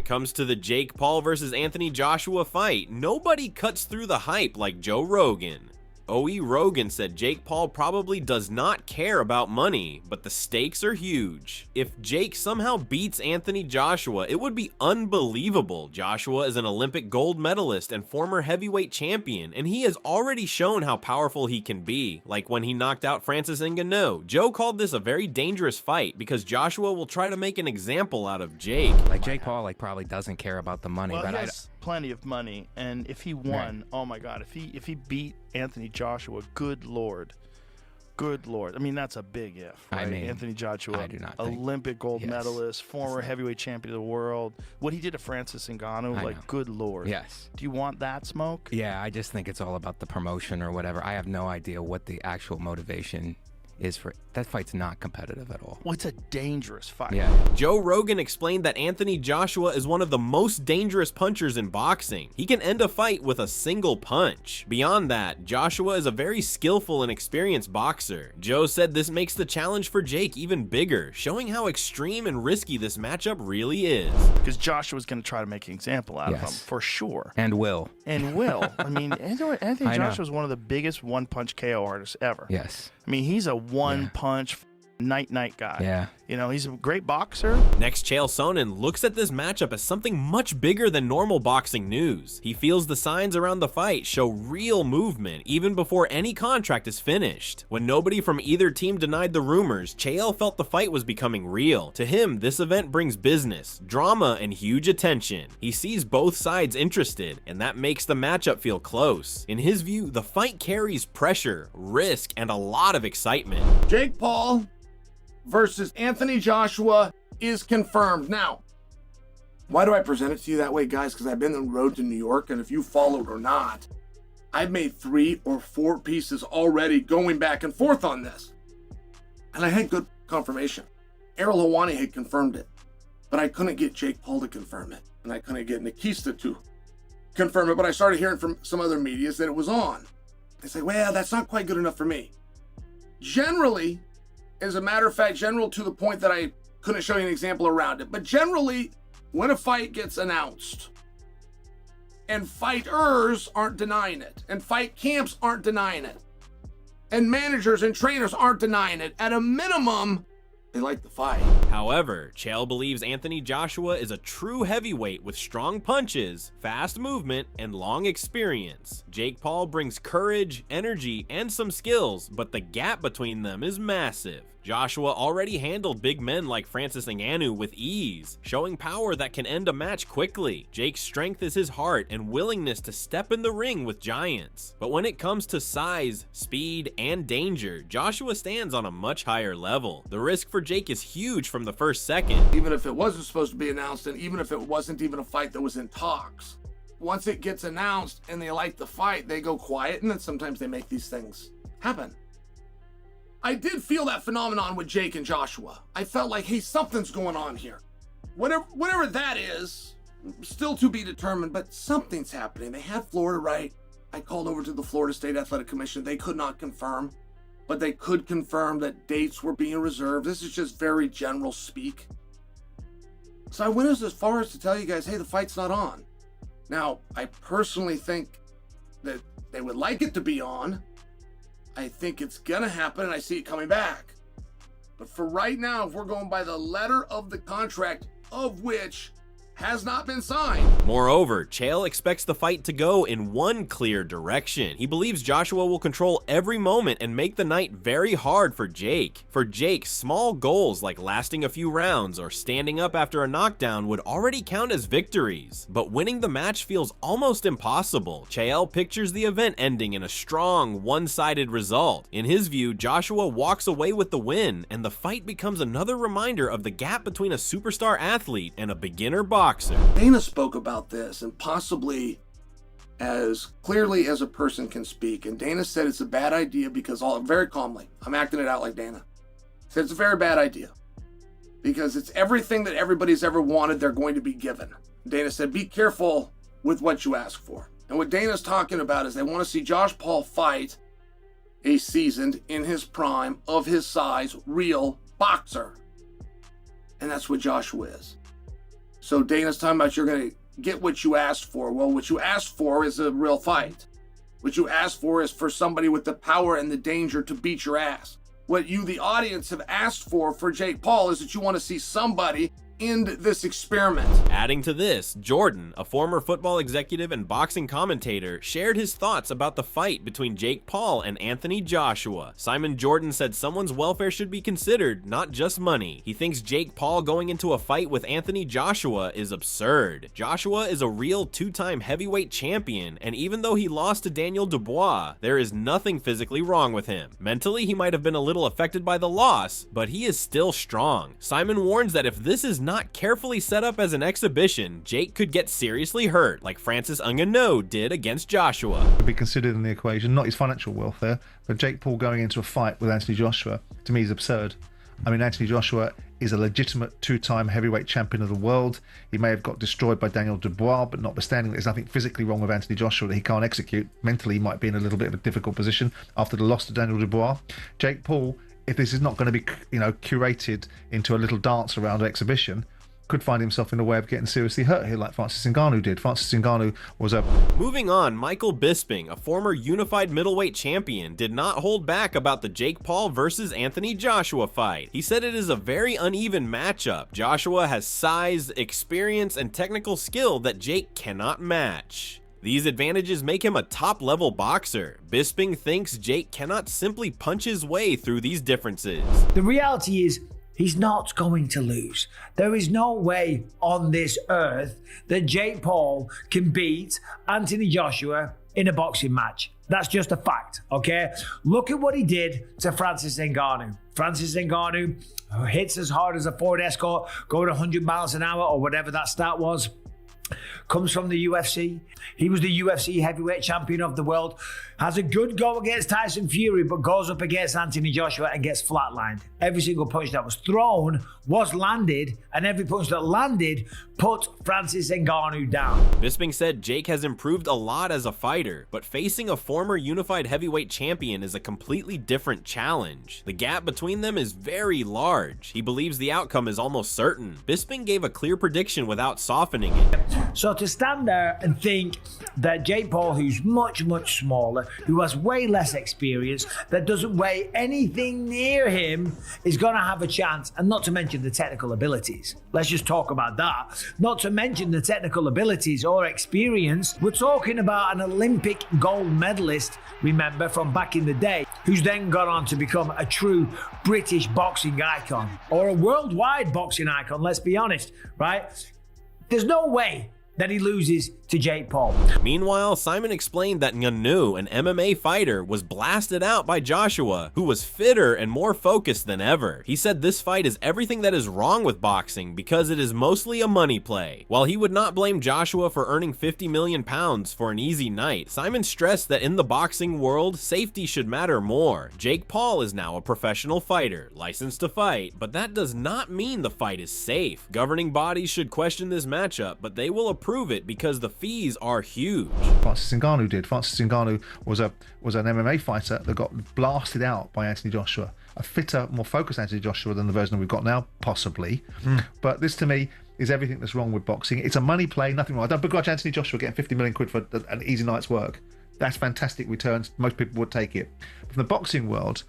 it comes to the Jake Paul versus Anthony Joshua fight, nobody cuts through the hype like Joe Rogan. Rogan said Jake Paul probably does not care about money, but the stakes are huge. If Jake somehow beats Anthony Joshua, it would be unbelievable. Joshua is an Olympic gold medalist and former heavyweight champion, and he has already shown how powerful he can be, like when he knocked out Francis Ngannou. Joe called this a very dangerous fight because Joshua will try to make an example out of Jake. Like Jake Paul probably doesn't care about the money, well, but he has plenty of money, and if he won, right. Oh my God, if he beat Anthony Joshua, good lord. I mean, that's a big if, right? I mean, Anthony Joshua, I do not Olympic gold medalist, former heavyweight champion of the world. What he did to Francis Ngannou, like, good lord. Yes. Do you want that smoke? Yeah, I just think it's all about the promotion or whatever. I have no idea what the actual motivation is for that. Fight's not competitive at all. Well, it's a dangerous fight. Yeah. Joe Rogan explained that Anthony Joshua is one of the most dangerous punchers in boxing. He can end a fight with a single punch. Beyond that, Joshua is a very skillful and experienced boxer. Joe said this makes the challenge for Jake even bigger, showing how extreme and risky this matchup really is. Because Joshua's going to try to make an example out of him, for sure. And will. I mean, Anthony Joshua is one of the biggest one-punch KO artists ever. Yes. I mean, he's a one-punch night guy. Yeah. You know, he's a great boxer. Next, Chael Sonnen looks at this matchup as something much bigger than normal boxing news. He feels the signs around the fight show real movement even before any contract is finished. When nobody from either team denied the rumors, Chael felt the fight was becoming real. To him, this event brings business, drama, and huge attention. He sees both sides interested, and that makes the matchup feel close. In his view, the fight carries pressure, risk, and a lot of excitement. Jake Paul versus Anthony Joshua is confirmed. Now, why do I present it to you that way, guys? Because I've been on the road to New York, and if you followed or not, I've made 3 or 4 pieces already going back and forth on this. And I had good confirmation. Errol Hawani had confirmed it, but I couldn't get Jake Paul to confirm it, and I couldn't get Nikista to confirm it, but I started hearing from some other medias that it was on. They say, well, that's not quite good enough for me. Generally, as a matter of fact, general to the point that I couldn't show you an example around it, but generally, when a fight gets announced, and fighters aren't denying it, and fight camps aren't denying it, and managers and trainers aren't denying it, at a minimum, they like the fight. However, Chael believes Anthony Joshua is a true heavyweight with strong punches, fast movement, and long experience. Jake Paul brings courage, energy, and some skills, but the gap between them is massive. Joshua already handled big men like Francis Ngannou with ease, showing power that can end a match quickly. Jake's strength is his heart and willingness to step in the ring with giants. But when it comes to size, speed, and danger, Joshua stands on a much higher level. The risk for Jake is huge from the first second. Even if it wasn't supposed to be announced, and even if it wasn't even a fight that was in talks, once it gets announced and they like the fight, they go quiet, and then sometimes they make these things happen. I did feel that phenomenon with Jake and Joshua. I felt like, hey, something's going on here. Whatever that is, still to be determined, but something's happening. They had Florida right. I called over to the Florida State Athletic Commission. They could not confirm, but they could confirm that dates were being reserved. This is just very general speak. So I went as far as to tell you guys, hey, the fight's not on. Now, I personally think that they would like it to be on. I think it's gonna happen, and I see it coming back. But for right now, if we're going by the letter of the contract, of which has not been signed. Moreover, Chael expects the fight to go in one clear direction. He believes Joshua will control every moment and make the night very hard for Jake. For Jake, small goals like lasting a few rounds or standing up after a knockdown would already count as victories. But winning the match feels almost impossible. Chael pictures the event ending in a strong, one-sided result. In his view, Joshua walks away with the win, and the fight becomes another reminder of the gap between a superstar athlete and a beginner boxer. Dana spoke about this, and possibly as clearly as a person can speak. And Dana said it's a bad idea because very calmly, I'm acting it out like Dana. Said it's a very bad idea because it's everything that everybody's ever wanted they're going to be given. Dana said, be careful with what you ask for. And what Dana's talking about is they want to see Josh Paul fight a seasoned, in his prime, of his size, real boxer. And that's what Joshua is. So Dana's talking about you're going to get what you asked for. Well, what you asked for is a real fight. What you asked for is for somebody with the power and the danger to beat your ass. What you, the audience, have asked for Jake Paul is that you want to see somebody end this experiment. Adding to this, Jordan, a former football executive and boxing commentator, shared his thoughts about the fight between Jake Paul and Anthony Joshua. Simon Jordan said someone's welfare should be considered, not just money. He thinks Jake Paul going into a fight with Anthony Joshua is absurd. Joshua is a real two-time heavyweight champion, and even though he lost to Daniel Dubois, there is nothing physically wrong with him. Mentally, he might have been a little affected by the loss, but he is still strong. Simon warns that if this is not carefully set up as an exhibition, Jake could get seriously hurt, like Francis Ngannou did against Joshua. To be considered in the equation, not his financial welfare, but Jake Paul going into a fight with Anthony Joshua, to me, is absurd. I mean, Anthony Joshua is a legitimate two-time heavyweight champion of the world. He may have got destroyed by Daniel Dubois, but notwithstanding, there's nothing physically wrong with Anthony Joshua that he can't execute. Mentally, he might be in a little bit of a difficult position after the loss to Daniel Dubois. Jake Paul, if this is not going to be, curated into a little dance around exhibition, could find himself in a way of getting seriously hurt here, like Francis Ngannou did. Francis Ngannou was a... Moving on, Michael Bisping, a former unified middleweight champion, did not hold back about the Jake Paul versus Anthony Joshua fight. He said it is a very uneven matchup. Joshua has size, experience, and technical skill that Jake cannot match. These advantages make him a top-level boxer. Bisping thinks Jake cannot simply punch his way through these differences. The reality is, he's not going to lose. There is no way on this earth that Jake Paul can beat Anthony Joshua in a boxing match. That's just a fact, okay? Look at what he did to Francis Ngannou. Francis Ngannou hits as hard as a Ford Escort, going 100 miles an hour or whatever that stat was. Comes from the UFC. He was the UFC heavyweight champion of the world. Has a good go against Tyson Fury, but goes up against Anthony Joshua and gets flatlined. Every single punch that was thrown was landed, and every punch that landed put Francis Ngannou down. Bisping said Jake has improved a lot as a fighter, but facing a former unified heavyweight champion is a completely different challenge. The gap between them is very large. He believes the outcome is almost certain. Bisping gave a clear prediction without softening it. So to stand there and think that Jake Paul, who's much, much smaller, who has way less experience, that doesn't weigh anything near him, is going to have a chance, and not to mention the technical abilities. Let's just talk about that. Not to mention the technical abilities or experience. We're talking about an Olympic gold medalist, remember, from back in the day, who's then gone on to become a true British boxing icon, or a worldwide boxing icon, let's be honest, right? There's no way that he loses to Jake Paul. Meanwhile, Simon explained that Ngannou, an MMA fighter, was blasted out by Joshua, who was fitter and more focused than ever. He said this fight is everything that is wrong with boxing because it is mostly a money play. While he would not blame Joshua for earning 50 million pounds for an easy night, Simon stressed that in the boxing world, safety should matter more. Jake Paul is now a professional fighter, licensed to fight, but that does not mean the fight is safe. Governing bodies should question this matchup, but they will approve it because the fees are huge. Francis Ngannou did. Francis Ngannou was an MMA fighter that got blasted out by Anthony Joshua. A fitter, more focused Anthony Joshua than the version that we've got now, possibly. But this, to me, is everything that's wrong with boxing. It's a money play, nothing wrong. I don't begrudge Anthony Joshua getting 50 million quid for an easy night's work. That's fantastic returns. Most people would take it. But from the boxing world,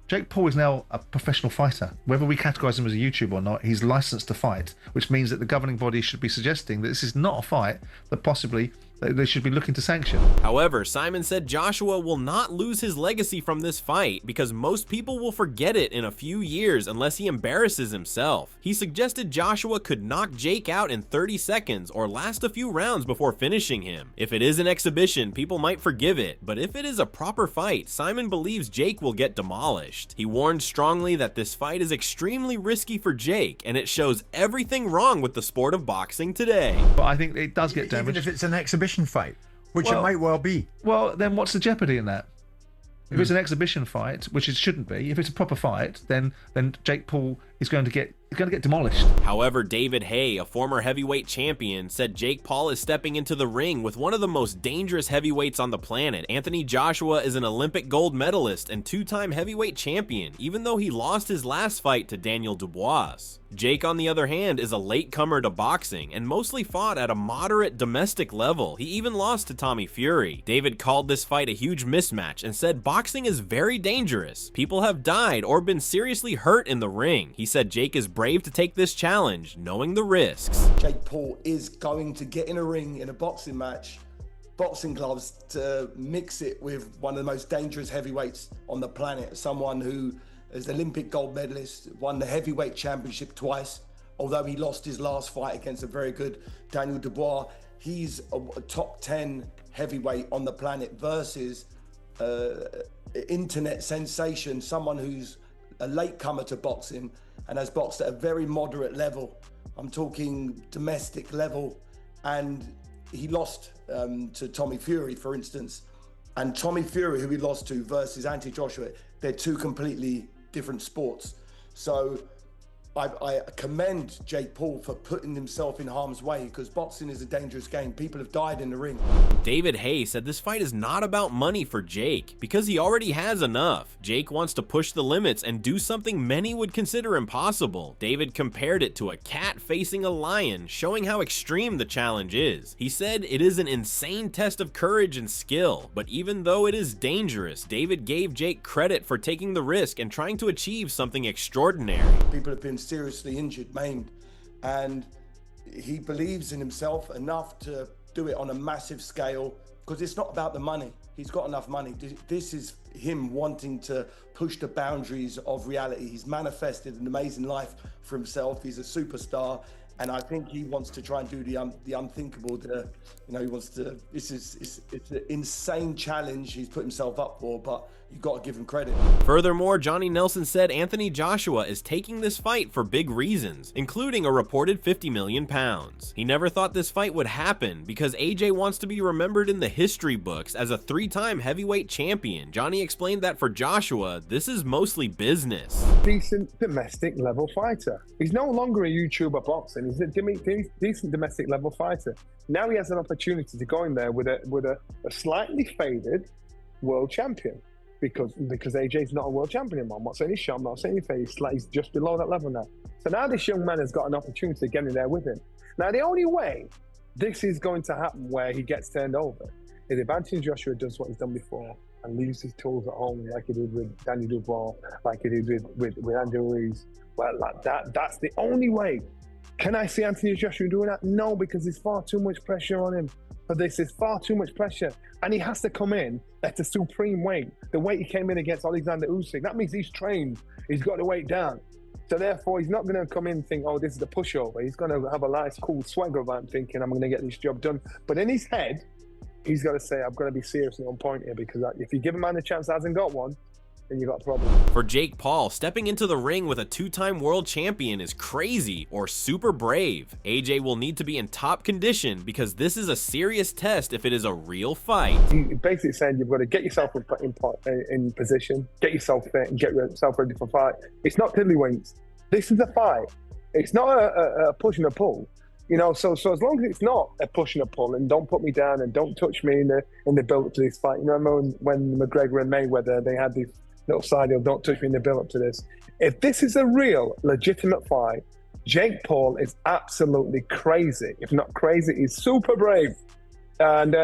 Jake Paul is now a professional fighter. Whether we categorise him as a YouTuber or not, he's licensed to fight, which means that the governing body should be suggesting that this is not a fight that possibly they should be looking to sanction. However, Simon said Joshua will not lose his legacy from this fight because most people will forget it in a few years unless he embarrasses himself. He suggested Joshua could knock Jake out in 30 seconds or last a few rounds before finishing him. If it is an exhibition, people might forgive it, but if it is a proper fight, Simon believes Jake will get demolished. He warned strongly that this fight is extremely risky for Jake, and it shows everything wrong with the sport of boxing today. But I think it does get damaged. Even if it's an exhibition fight, which it might well be. Well, then what's the jeopardy in that? If it's an exhibition fight, which it shouldn't be, if it's a proper fight, then Jake Paul he's going to get demolished. However, David Haye, a former heavyweight champion, said Jake Paul is stepping into the ring with one of the most dangerous heavyweights on the planet. Anthony Joshua is an Olympic gold medalist and 2-time heavyweight champion, even though he lost his last fight to Daniel Dubois. Jake, on the other hand, is a latecomer to boxing and mostly fought at a moderate domestic level. He even lost to Tommy Fury. David called this fight a huge mismatch and said boxing is very dangerous. People have died or been seriously hurt in the ring. He said Jake is brave to take this challenge, knowing the risks. Jake Paul is going to get in a ring in a boxing match, boxing gloves, to mix it with one of the most dangerous heavyweights on the planet, someone who is the Olympic gold medalist, won the heavyweight championship twice. Although he lost his last fight against a very good Daniel Dubois, he's a top 10 heavyweight on the planet versus internet sensation, someone who's a latecomer to boxing and has boxed at a very moderate level. I'm talking domestic level, and he lost to Tommy Fury, for instance. And Tommy Fury, who he lost to, versus Anthony Joshua, they're two completely different sports. So I commend Jake Paul for putting himself in harm's way, because boxing is a dangerous game. People have died in the ring. David Haye said this fight is not about money for Jake, because he already has enough. Jake wants to push the limits and do something many would consider impossible. David compared it to a cat facing a lion, showing how extreme the challenge is. He said it is an insane test of courage and skill, but even though it is dangerous, David gave Jake credit for taking the risk and trying to achieve something extraordinary. People have been seriously injured, maimed, and he believes in himself enough to do it on a massive scale, because it's not about the money. He's got enough money. This is him wanting to push the boundaries of reality. He's manifested an amazing life for himself. He's a superstar, and I think he wants to try and do the unthinkable. He wants to. It's an insane challenge he's put himself up for, but you've got to give him credit. Furthermore, Johnny Nelson said Anthony Joshua is taking this fight for big reasons, including a reported 50 million pounds. He never thought this fight would happen because AJ wants to be remembered in the history books as a 3-time heavyweight champion. Johnny explained that for Joshua, this is mostly business. Decent domestic level fighter. He's no longer a YouTuber boxing. He's a decent domestic level fighter. Now he has an opportunity to go in there with a slightly faded world champion. Because AJ's not a world champion anymore. I'm not saying he's shot, I'm not saying he's just below that level now. So now this young man has got an opportunity to get in there with him. Now the only way this is going to happen where he gets turned over is if Anthony Joshua does what he's done before and leaves his tools at home, like he did with Daniel Dubois, like he did with Andrew Ruiz. Well, like that's the only way. Can I see Anthony Joshua doing that? No, because there's far too much pressure on him. But this is far too much pressure, and he has to come in at a supreme weight. The weight he came in against Oleksandr Usyk, that means he's trained. He's got the weight down. So therefore, he's not going to come in and think, oh, this is the pushover. He's going to have a nice, cool swagger about him, thinking, I'm going to get this job done. But in his head, he's got to say, I'm going to be seriously on point here, because if you give a man a chance that hasn't got one, then you got a problem. For Jake Paul, stepping into the ring with a 2-time world champion is crazy or super brave. AJ will need to be in top condition because this is a serious test if it is a real fight. He basically saying you've got to get yourself in position, get yourself fit, and get yourself ready for fight. It's not tiddlywinks. This is a fight. It's not a push and a pull. So as long as it's not a push and a pull, and don't put me down and don't touch me in the build up to this fight. You remember when McGregor and Mayweather, they had this little side deal, don't touch me in the build up to this. If this is a real, legitimate fight, Jake Paul is absolutely crazy. If not crazy, he's super brave. And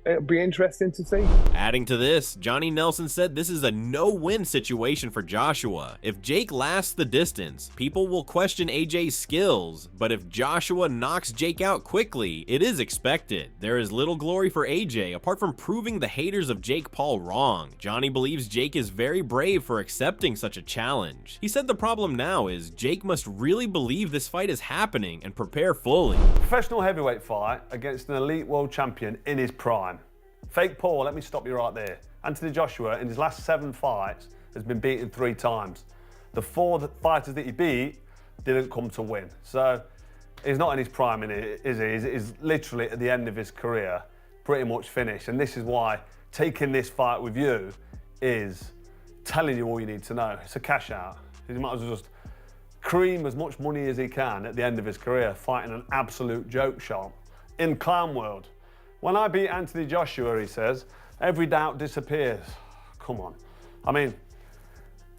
it'll be interesting to see. Adding to this, Johnny Nelson said this is a no-win situation for Joshua. If Jake lasts the distance, people will question AJ's skills, but if Joshua knocks Jake out quickly, it is expected. There is little glory for AJ apart from proving the haters of Jake Paul wrong. Johnny believes Jake is very brave for accepting such a challenge. He said the problem now is Jake must really believe this fight is happening and prepare fully. Professional heavyweight fight against an elite world champion in his prime. Fake Paul, let me stop you right there. Anthony Joshua, in his last 7 fights, has been beaten 3 times. The 4 fighters that he beat didn't come to win. So he's not in his prime, is he? He's literally at the end of his career, pretty much finished. And this is why taking this fight with you is telling you all you need to know. It's a cash out. You might as well just cream as much money as he can at the end of his career fighting an absolute joke shop in clown world. When I beat Anthony Joshua, he says, every doubt disappears. Come on. I mean,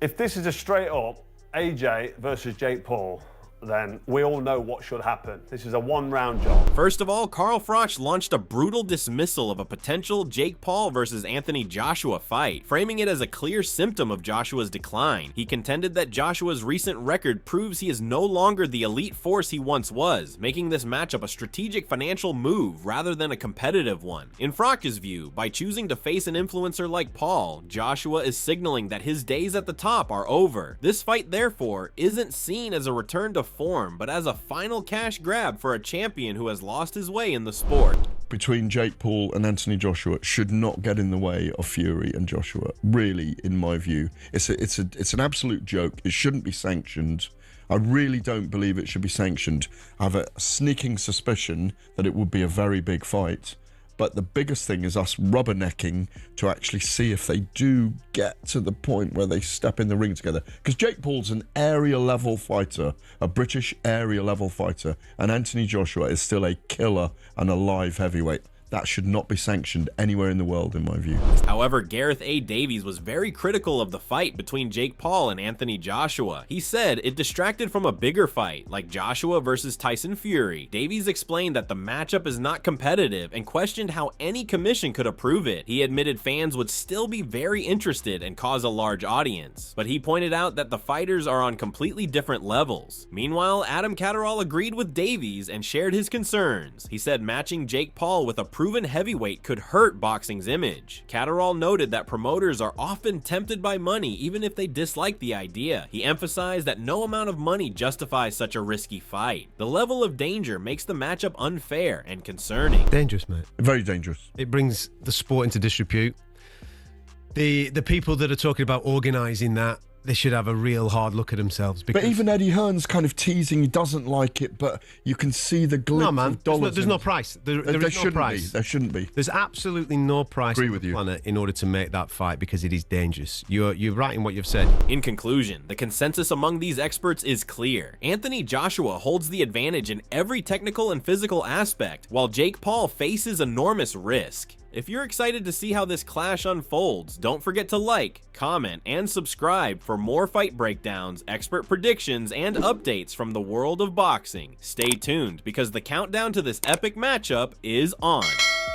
if this is a straight up AJ versus Jake Paul, then we all know what should happen. This is a one-round job. First of all, Carl Froch launched a brutal dismissal of a potential Jake Paul versus Anthony Joshua fight, framing it as a clear symptom of Joshua's decline. He contended that Joshua's recent record proves he is no longer the elite force he once was, making this matchup a strategic financial move rather than a competitive one. In Froch's view, by choosing to face an influencer like Paul, Joshua is signaling that his days at the top are over. This fight, therefore, isn't seen as a return to form, but as a final cash grab for a champion who has lost his way in the sport. Between Jake Paul and Anthony Joshua should not get in the way of Fury and Joshua. Really, in my view, it's an absolute joke. It shouldn't be sanctioned. I really don't believe it should be sanctioned. I have a sneaking suspicion that it would be a very big fight. But the biggest thing is us rubbernecking to actually see if they do get to the point where they step in the ring together. Because Jake Paul's an area level fighter, a British area level fighter, and Anthony Joshua is still a killer and a live heavyweight. That should not be sanctioned anywhere in the world, in my view. However, Gareth A. Davies was very critical of the fight between Jake Paul and Anthony Joshua. He said it distracted from a bigger fight, like Joshua versus Tyson Fury. Davies explained that the matchup is not competitive and questioned how any commission could approve it. He admitted fans would still be very interested and cause a large audience, but he pointed out that the fighters are on completely different levels. Meanwhile, Adam Catterall agreed with Davies and shared his concerns. He said matching Jake Paul with a proven heavyweight could hurt boxing's image. Catterall noted that promoters are often tempted by money even if they dislike the idea. He emphasized that no amount of money justifies such a risky fight. The level of danger makes the matchup unfair and concerning. Dangerous, mate. Very dangerous. It brings the sport into disrepute. The people that are talking about organising that, they should have a real hard look at themselves. But even Eddie Hearn's kind of teasing he doesn't like it, but you can see the glitz of dollars. There's no price. There is no price. There shouldn't be. There's absolutely no price on the planet in order to make that fight because it is dangerous. You're right in what you've said. In conclusion, the consensus among these experts is clear. Anthony Joshua holds the advantage in every technical and physical aspect, while Jake Paul faces enormous risk. If you're excited to see how this clash unfolds, don't forget to like, comment, and subscribe for more fight breakdowns, expert predictions, and updates from the world of boxing. Stay tuned because the countdown to this epic matchup is on.